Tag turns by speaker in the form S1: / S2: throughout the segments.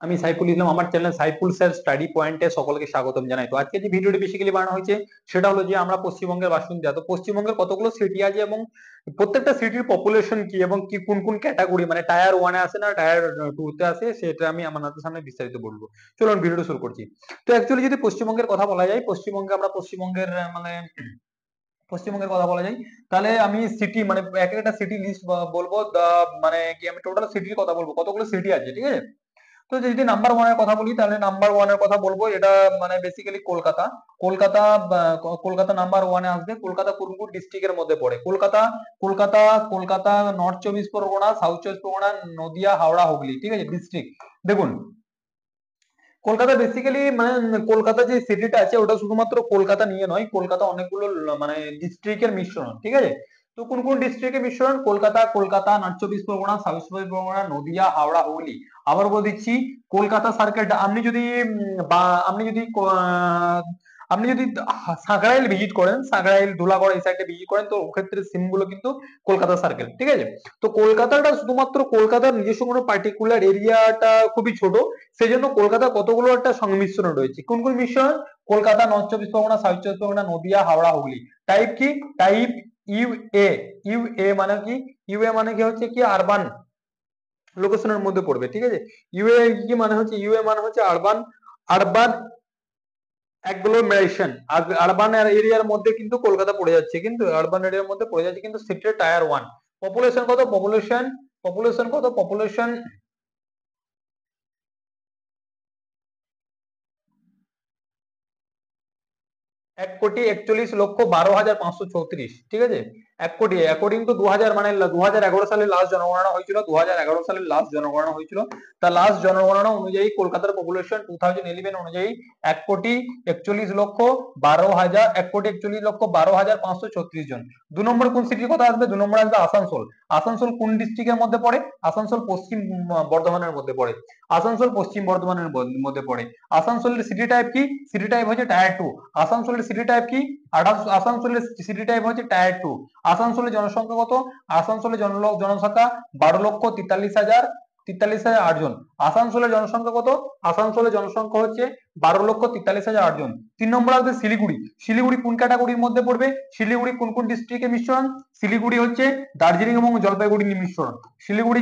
S1: আমি সাইফুল ইসলাম, আমার channel Saiful sir study পয়েন্টে সকলকে স্বাগতম জানাই। তো আজকে যে ভিডিওটি বেসিক্যালি বানানো হয়েছে সেটা হলো যে আমরা পশ্চিমবঙ্গের বাসিন্দা, তো পশ্চিমবঙ্গের কতগুলো সিটি আছে এবং প্রত্যেকটা সিটির পপুলেশন কি এবং কি কোন কোন ক্যাটাগরি, মানে টায়ার ওয়ানে আসে না টায়ার টু তে আসে, সেটা আমি আপনাদের সামনে বিস্তারিত বলবো। চলুন ভিডিওটা শুরু করছি। তো অ্যাকচুয়ালি যদি পশ্চিমবঙ্গের কথা বলা যায়, পশ্চিমবঙ্গে আমরা পশ্চিমবঙ্গের মানে পশ্চিমবঙ্গের কথা বলা যায়, তাহলে আমি সিটি মানে এক একটা সিটি লিস্ট বলবো। মানে কি আমি টোটাল সিটির কথা বলবো, কতগুলো সিটি আছে, ঠিক আছে। তো যদি নাম্বার ওয়ানের কথা বলি তাহলে নাম্বার ওয়ানের কথা বলবো, এটা মানে বেসিক্যালি কলকাতা। কলকাতা কলকাতা নাম্বার ওয়ানে আসবে। কলকাতা কোন কোন ডিস্ট্রিক্টের মধ্যে পড়ে? কলকাতা কলকাতা কলকাতা নর্থ চব্বিশ পরগনা, সাউথ চব্বিশ পরগনা, নদিয়া, হাওড়া, হুগলি, ঠিক আছে ডিস্ট্রিক্ট। দেখুন, কলকাতা বেসিক্যালি মানে কলকাতা যে সিটিটা আছে ওটা শুধুমাত্র কলকাতা নিয়ে নয়, কলকাতা অনেকগুলো মানে ডিস্ট্রিক্টের মিশ্রণ, ঠিক আছে। তো কোন কোন ডিস্ট্রিক্টের মিশ্রণ? কলকাতা কলকাতা নর্থ চব্বিশ পরগনা, সাউথ চব্বিশ পরগনা, নদিয়া, হাওড়া, হুগলি। আবার বলে দিচ্ছি, কলকাতা সার্কেলটা আপনি যদি বা আপনি যদি আপনি যদি সাঁকরাইল ভিজিট করেন, সাঁকরাইল, ধুলাগড় এই সাইডে ভিজিট করেন, তো ওক্ষেত্রে সিম গুলো কিন্তু কলকাতা সার্কেল, ঠিক আছে। তো কলকাতাটা শুধুমাত্র কলকাতার নিজস্ব কোনো পার্টিকুলার এরিয়াটা খুবই ছোট, সেই জন্য কলকাতা কতগুলো একটা সংমিশ্রণ রয়েছে। কোন কোন মিশ্রণ? কলকাতা, নর্থ চব্বিশ পরগনা, সাউথ চব্বিশ পরগনা, নদিয়া, হাওড়া, হুগলি। টাইপ কি? Type U A. U A মানে কি? ইউ এ মানে কি হচ্ছে কি আরবান লোকেশনের মধ্যে পড়বে, ঠিক আছে। ইউএ কি মানে হচ্ছে? ইউএ মানে হচ্ছে আরবান, আরবান অ্যাগ্লোমেরেশন। আরবান এরিয়ার মধ্যে কিন্তু কলকাতা পড়ে যাচ্ছে, কিন্তু আরবান এরিয়ার মধ্যে পড়ে যাচ্ছে, কিন্তু সিটির টায়ার ওয়ান। পপুলেশন কত? পপুলেশন কত? পপুলেশন 1,41,12,534, ঠিক আছে। 1 কোটি অ্যাকর্ডিং টু 2000 মানে 2011 সালে লাস্ট জনগণনা হয়েছিল, 2011 সালে লাস্ট জনগণনা হয়েছিল। তা লাস্ট জনগণনা অনুযায়ী কলকাতার পপুলেশন 2011 অনুযায়ী 1,41,12,000, 1,41,12,536 জন। 2 নম্বর কোন সিটির কথা আসবে? 2 নম্বর আসবে আসানসোল। আসানসোল কোন ডিস্ট্রিক্টের মধ্যে পড়ে? আসানসোল পশ্চিম বর্ধমানের মধ্যে পড়ে। আসানসোল পশ্চিম বর্ধমানের মধ্যে পড়ে। আসানসোলের সিটি টাইপ কি? সিটি টাইপ হচ্ছে টায়ার টু। আসানসোলের সিটি টাইপ কি? আসানসোলের সিটি টাইপ হচ্ছে টায়ার টু। আসানসোলের জনসংখ্যা কত? আসানসোলের জনসংখ্যা 12,43,000 জন। আসানসোলের জনসংখ্যা কত? আসানসোলের জনসংখ্যা হচ্ছে 12,43,008 জন। 3 নম্বর আসবে শিলিগুড়ি। শিলিগুড়ি কোন ক্যাটাগরির মধ্যে পড়বে? শিলিগুড়ি কোন কোন ডিস্ট্রিক্টের মিশ্রণ? শিলিগুড়ি হচ্ছে দার্জিলিং এবং জলপাইগুড়ির মিশ্রণ। শিলিগুড়ি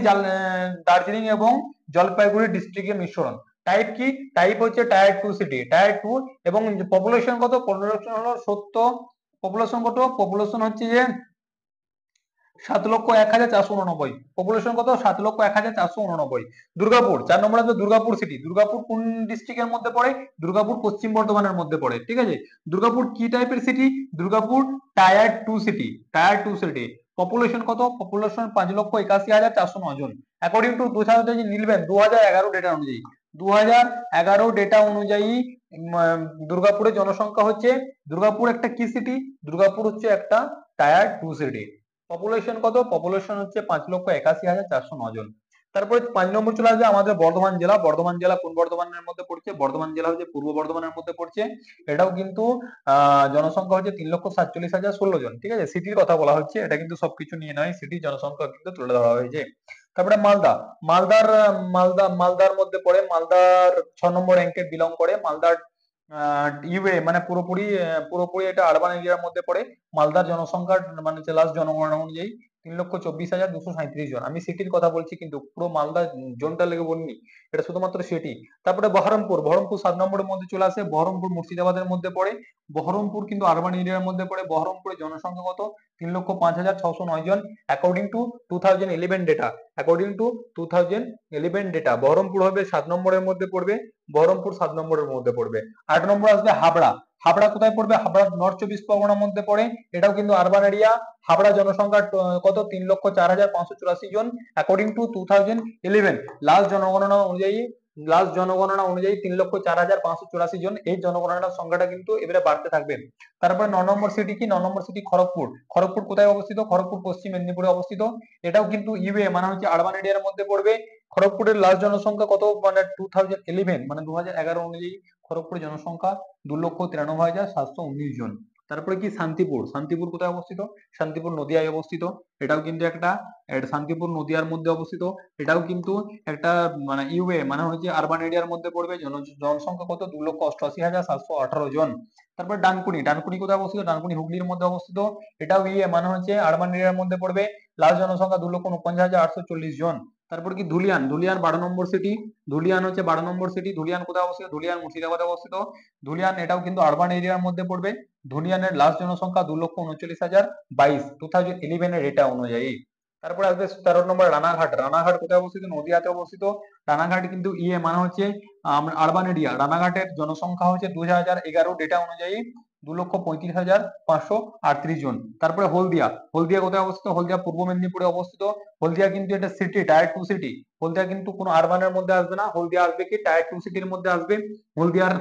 S1: দার্জিলিং এবং জলপাইগুড়ি ডিস্ট্রিক্টের মিশ্রণ। টাইপ কি? টাইপ হচ্ছে tier two city, tier two. এবং পপুলেশন কত? পপুলেশন হলো 70। পপুলেশন কত? পপুলেশন হচ্ছে যে 7,01,489। পপুলেশন কত? 7,01,489। দুর্গাপুর 4 নম্বর আসবে দুর্গাপুর সিটি। দুর্গাপুর কোন ডিস্ট্রিক্টের মধ্যে পড়ে? দুর্গাপুর পশ্চিম বর্ধমানের মধ্যে পড়ে, ঠিক আছে। দুর্গাপুর কি টাইপের city? Durgapur tier two city, tier two city. Population কত? পপুলেশন 5,81,409 জন। অ্যাকর্ডিং টু 2011 ডেটা অনুযায়ী, 2011 ডেটা অনুযায়ী দুর্গাপুরের জনসংখ্যা হচ্ছে, দুর্গাপুর একটা কি সিটি? দুর্গাপুর হচ্ছে একটা টায়ার টু সিটি। পপুলেশন কত? পপুলেশন হচ্ছে 5,81,409 জন। তারপরে 5 নম্বর চলে আসবে আমাদের বর্ধমান জেলা। বর্ধমান জেলা কোন বর্ধমানের মধ্যে পড়ছে? বর্ধমান জেলা হচ্ছে পূর্ব বর্ধমানের মধ্যে পড়ছে। এটাও কিন্তু জনসংখ্যা হচ্ছে 3,47,016 জন, ঠিক আছে। সিটির কথা বলা হচ্ছে, এটা কিন্তু সবকিছু নিয়ে নয়, সিটির জনসংখ্যা কিন্তু তুলে ধরা হয়েছে। তারপরে মালদা। মালদার মধ্যে পড়ে। মালদার 6 নম্বর র্যাঙ্কে বিলং করে। মালদার ইউএ মানে পুরোপুরি এটা আরবান এরিয়ার মধ্যে পড়ে। মালদার জনসংখ্যার মানে লাস্ট জনগণনা অনুযায়ী 3,24,237 জন। আমি সিটির কথা বলছি, কিন্তু পুরো মালদা জোনটা লেগে বলিনি, এটা শুধুমাত্র সিটি। তারপরে বহরমপুর। বহরমপুর 7 নম্বরের মধ্যে চলে আসে। বহরমপুর মুর্শিদাবাদের মধ্যে পড়ে। বহরমপুর কিন্তু আরবান এরিয়ার মধ্যে পড়ে। বহরমপুরের জনসংখ্যা কত? 3,05,609 জন। According to 2011 data, according to 2011 data Baharampur হবে 7 নম্বরের মধ্যে পড়বে। বহরমপুর 7 নম্বরের মধ্যে পড়বে। 8 নম্বর আসবে হাবড়া। হাবড়া কোথায় পড়বে? হাবড়া নর্থ চব্বিশ পরগনার মধ্যে পড়ে। এটাও কিন্তু আরবান এরিয়া। হাবড়া জনসংখ্যা কত? 3,04,584 জন। অ্যাকর্ডিং টু 2011 লাস্ট জনগণনা অনুযায়ী, লাস্ট জনগণনা অনুযায়ী 3,04,584 জন। এই জনগণনার সংখ্যাটা কিন্তু এবারে বাড়তে থাকবে। তারপরে 9 নম্বর সিটি কি? 9 নম্বর সিটি খড়গপুর। খড়গপুর কোথায় অবস্থিত? খড়গপুর পশ্চিম মেদিনীপুরে অবস্থিত। এটাও কিন্তু ইউএ মানে হচ্ছে আরবান এরিয়ার মধ্যে পড়বে। খড়গপুরের লাস্ট জনসংখ্যা কত? মানে 2011 মানে 2011 অনুযায়ী খড়গপুরের জনসংখ্যা 2,93,719 জন। তারপরে কি শান্তিপুর, শান্তিপুর কোথায় অবস্থিত? শান্তিপুর নদিয়ায় অবস্থিত। এটাও কিন্তু একটা শান্তিপুর নদিয়ার মধ্যে অবস্থিত। এটাও কিন্তু একটা মানে ইউএ মানে হচ্ছে আরবান এরিয়ার মধ্যে পড়বে। জনসংখ্যা কত? 2,88,718 জন। তারপর ডানকুনি, ডানকুনি কোথায় অবস্থিত? ডানকুনি হুগলির মধ্যে অবস্থিত। এটাও ইয়ে মানে হচ্ছে আরবান এরিয়ার মধ্যে পড়বে। লাস্ট জনসংখ্যা 2,49,840 জন। তারপর কি ধুলিয়ান, ধুলিয়ান 12 নম্বর সিটি। ধুলিয়ান হচ্ছে 12 নম্বর সিটি। ধুলিয়ান কোথায় অবস্থিত? ধুলিয়ান মুর্শিদাবাদে অবস্থিত। ধুলিয়ান এটাও কিন্তু আরবান এরিয়ার মধ্যে পড়বে। ধুলিয়ানের লাস্ট জনসংখ্যা 2,39,022 2011 এর ডেটা অনুযায়ী। তারপরে আসবে 13 নম্বর রানাঘাট। রানাঘাট কোথায় অবস্থিত? নদিয়াতে অবস্থিত। রানাঘাট কিন্তু ইয়ে মানে হচ্ছে আরবান এরিয়া। রানাঘাটের জনসংখ্যা হচ্ছে 2011 ডেটা অনুযায়ী 2,35,538 জন। তারপরে হলদিয়া, হলদিয়া কোথায় অবস্থিত? হলদিয়া পূর্ব মেদিনীপুরে অবস্থিত। হলদিয়া কিন্তু এটা সিটি, টায়ার 2 সিটি। হলদিয়া কিন্তু কোনো আরবানের মধ্যে আসবে না। হলদিয়া আসবে কি টায়ার 2 সিটির মধ্যে আসবে। হলদিয়ার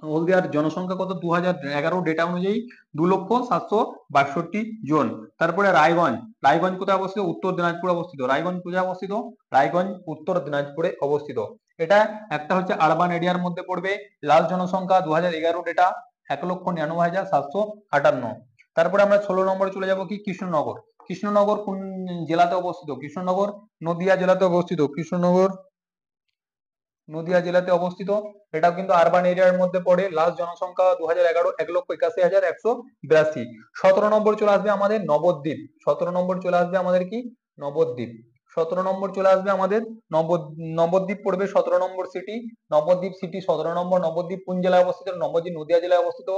S1: হলদিয়ার জনসংখ্যা কত? 2011 ডেটা অনুযায়ী 2,762 জন। তারপরে রায়গঞ্জ, রায়গঞ্জ কোথায় অবস্থিত? উত্তর দিনাজপুরে অবস্থিত। রায়গঞ্জ কোথায় অবস্থিত? রায়গঞ্জ উত্তর দিনাজপুরে অবস্থিত। এটা একটা হচ্ছে আরবান এরিয়ার মধ্যে পড়বে। লাস্ট জনসংখ্যা 2011 ডেটা 1,99,758। তারপরে আমরা 16 নম্বরে চলে যাব কি কৃষ্ণনগর। কৃষ্ণনগর কোন জেলাতে অবস্থিত? কৃষ্ণনগর নদিয়া জেলাতে অবস্থিত। কৃষ্ণনগর নদিয়া জেলাতে অবস্থিত। এটাও কিন্তু আরবান এরিয়ার মধ্যে পড়ে। লাস্ট জনসংখ্যা 2011 1,81,182। 17 নম্বর চলে আসবে আমাদের নবদ্বীপ। 17 নম্বর চলে আসবে আমাদের কি নবদ্বীপ। 17 নম্বর চলে আসবে আমাদের নবদ্বীপ পড়বে 17 নম্বর সিটি। নবদ্বীপ সিটি 17 নম্বর। নবদ্বীপ কোন জেলায় অবস্থিত? নবদ্বীপ নদিয়া জেলায় অবস্থিত।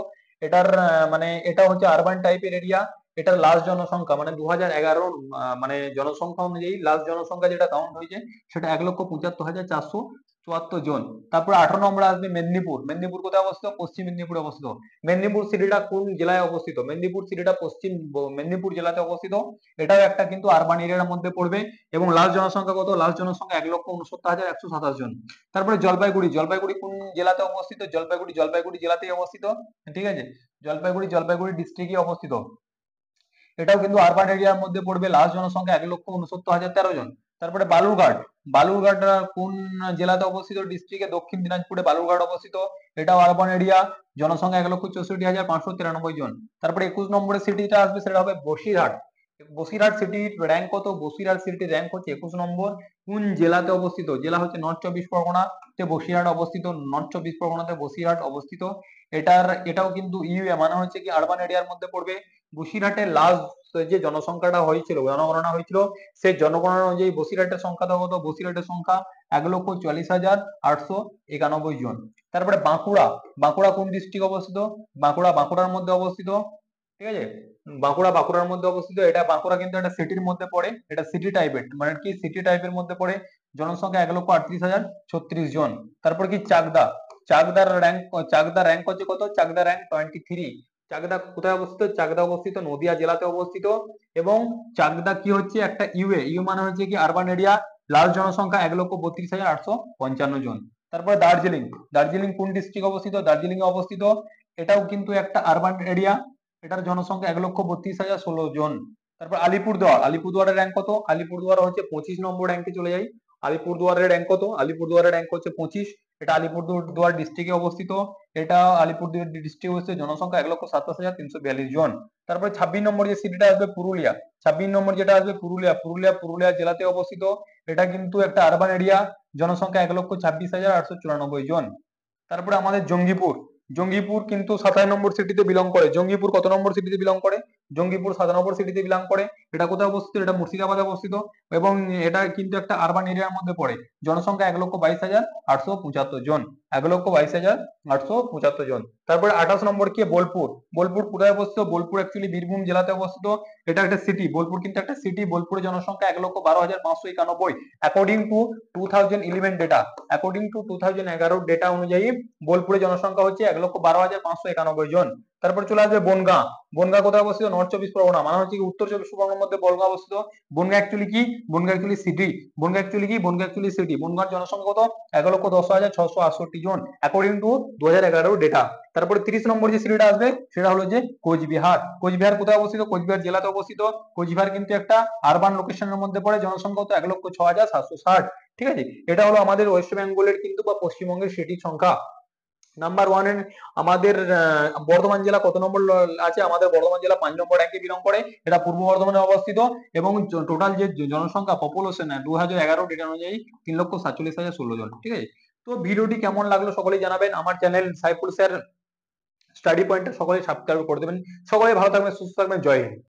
S1: এটার মানে এটা হচ্ছে আরবান টাইপের এরিয়া। এটার লাস্ট জনসংখ্যা মানে 2011 মানে জনসংখ্যা অনুযায়ী লাস্ট জনসংখ্যা যেটা কাউন্ট হয়েছে সেটা 1,75,474 জন। তারপর 18 নম্বরে আসবে মেদিনীপুর। মেদিনীপুর কোথায় অবস্থিত? পশ্চিম মেদিনীপুরে অবস্থিত। মেদিনীপুর সিটিটা কোন জেলায় অবস্থিত? মেদিনীপুর সিটিটা পশ্চিম মেদিনীপুর জেলাতে অবস্থিত। এটাও একটা কিন্তু আরবান এরিয়ার মধ্যে পড়বে। এবং লাস্ট জনসংখ্যা কত? লাস্ট জনসংখ্যা 1,69,127 জন। তারপরে জলপাইগুড়ি, জলপাইগুড়ি কোন জেলাতে অবস্থিত? জলপাইগুড়ি জলপাইগুড়ি জেলাতেই অবস্থিত। ঠিক আছে, জলপাইগুড়ি জলপাইগুড়ি ডিস্ট্রিক্টে অবস্থিত। এটাও কিন্তু আরবান এরিয়ার মধ্যে পড়বে। লাস্ট জনসংখ্যা 1,69,013 জন। তারপরে বালুরঘাট, বালুরঘাট কোন জেলাতে অবস্থিত? ডিস্ট্রিক্টে দক্ষিণ দিনাজপুরে বালুরঘাট অবস্থিত। এটাও আরবান এরিয়া। জনসংখ্যা 1,64,593 জন। তারপরে 21 নম্বরের সিটিটা আসবে সেটা হবে বসিরহাট। বসিরহাট সিটির র্যাঙ্ক কত? বসিরহাট সিটির র্যাঙ্ক হচ্ছে 21 নম্বর। কোন জেলাতে অবস্থিত? জেলা হচ্ছে নর্থ চব্বিশ পরগনাতে বসিরহাট অবস্থিত। নর্থ চব্বিশ পরগনাতে বসিরহাট অবস্থিত। এটাও কিন্তু ইউএ মানে হচ্ছে কি আরবান এরিয়ার মধ্যে পড়বে। বসিরহাটের লাস্ট যে জনসংখ্যাটা হয়েছিল, জনগণনা হয়েছিল, সেই জনগণনা অনুযায়ী বসিরহাটের সংখ্যাটা কত? বসিরহাটের সংখ্যা 1,44,891 জন। তারপরে বাঁকুড়া, বাঁকুড়া কোন ডিস্ট্রিক্ট অবস্থিত? বাঁকুড়া বাঁকুড়ার মধ্যে অবস্থিত। ঠিক আছে, বাঁকুড়া বাঁকুড়ার মধ্যে অবস্থিত। এটা বাঁকুড়া কিন্তু একটা সিটির মধ্যে পড়ে। এটা সিটি টাইপের মানে কি সিটি টাইপের মধ্যে পড়ে। জনসংখ্যা 1,38,036 জন। তারপর কি চাকদা, চাকদা র্যাঙ্ক হচ্ছে কত? চাকদা র্যাঙ্ক 23। চাকদা কোথায় অবস্থিত? চাকদা অবস্থিত নদিয়া জেলাতে অবস্থিত। এবং চাকদা কি হচ্ছে একটা ইউএ, ইউ মানে হচ্ছে কি আরবান এরিয়া। লাস্ট জনসংখ্যা 1,32,855 জন। তারপরে দার্জিলিং, দার্জিলিং কোন ডিস্ট্রিক্ট অবস্থিত? দার্জিলিং এ অবস্থিত। এটাও কিন্তু একটা আরবান এরিয়া। এটার জনসংখ্যা 1,32,016 জন। তারপর আলিপুরদুয়ার, আলিপুরদুয়ারের র্যাঙ্ক কত? আলিপুরদুয়ার হচ্ছে 25 নম্বর র্যাঙ্কে চলে যায়। আলিপুরদুয়ারের র্যাঙ্ক কত? আলিপুরদুয়ারের র্যাঙ্ক হচ্ছে 25। এটা আলিপুরদুয়ার ডিস্ট্রিক্টে অবস্থিত। এটা আলিপুরদুয়ার ডিস্ট্রিক্ট হচ্ছে জনসংখ্যা 1,27,342 জন। তারপরে 26 নম্বর যে সিটিটা আসবে পুরুলিয়া। 26 নম্বর যেটা আসবে পুরুলিয়া, পুরুলিয়া জেলাতে অবস্থিত। এটা কিন্তু একটা আরবান এরিয়া। জনসংখ্যা 1,26,894 জন। তারপরে আমাদের জঙ্গিপুর, জঙ্গিপুর কিন্তু 27 নম্বর সিটিতে বিলং করে। জঙ্গিপুর কত নম্বর সিটিতে বিলং করে? জঙ্গিপুর 7 নম্বর সিটিতে বিলং করে। এটা কোথায় অবস্থিত? এটা মুর্শিদাবাদে অবস্থিত। এবং এটা কিন্তু একটা আরবান এরিয়ার মধ্যে পড়ে। জনসংখ্যা 1,22,875 জন। 1,22,875 জন। তারপরে 28 নম্বর কি বোলপুর। বোলপুর কোথায় অবস্থিত? বোলপুর অ্যাকচুয়ালি বীরভূম জেলাতে অবস্থিত। এটা একটা সিটি, বোলপুর কিন্তু একটা সিটি। বোলপুরের জনসংখ্যা 1,12,591 according to 2011 data. According to 2011 data অনুযায়ী বোলপুরের জনসংখ্যা হচ্ছে 1,12,591 জন। তারপর চলে আসবে বনগাঁ। বনগাঁ কোথায় অবস্থিত? নর্থ চব্বিশ পরগনা মানে হচ্ছে কি উত্তর চব্বিশ পরগনার মধ্যে বনগাঁ অবস্থিত। বনগাঁ অ্যাকচুয়ালি কি? Bongaon actually city. Bongaon actually কি? Bongaon actually city. বনগাঁর জনসংখ্যা কত? 1,10,668 জন অ্যাকর্ডিং টু 2011 ডেটা। তারপরে 30 নম্বর যে সিটিটা আসবে সেটা হলো যে কোচবিহার। কোচবিহার কোথায় অবস্থিত? কোচবিহার জেলাতে অবস্থিত। কোচবিহার কিন্তু একটা আরবান লোকেশনের মধ্যে পড়ে। জনসংখ্যা কত? 1,06,760। ঠিক আছে, এটা হলো আমাদের ওয়েস্ট বেঙ্গলের কিন্তু বা পশ্চিমবঙ্গের সিটির সংখ্যা। নাম্বার ওয়ান আমাদের বর্ধমান জেলা কত নম্বর আছে? আমাদের বর্ধমান জেলা 5 নম্বর র্যাঙ্কে বিলং করে। এটা পূর্ব বর্ধমানে অবস্থিত এবং টোটাল যে জনসংখ্যা পপুলেশন 2011 ডেটা অনুযায়ী 3,47,016 জন। ঠিক আছে, তো ভিডিওটি কেমন লাগলো সকলেই জানাবেন। আমার চ্যানেল সাইফুল স্যার স্টাডি পয়েন্টে সকলেই সাবস্ক্রাইব করে দেবেন। সকলেই ভালো থাকবেন, সুস্থ থাকবেন, জয় হিন্দ।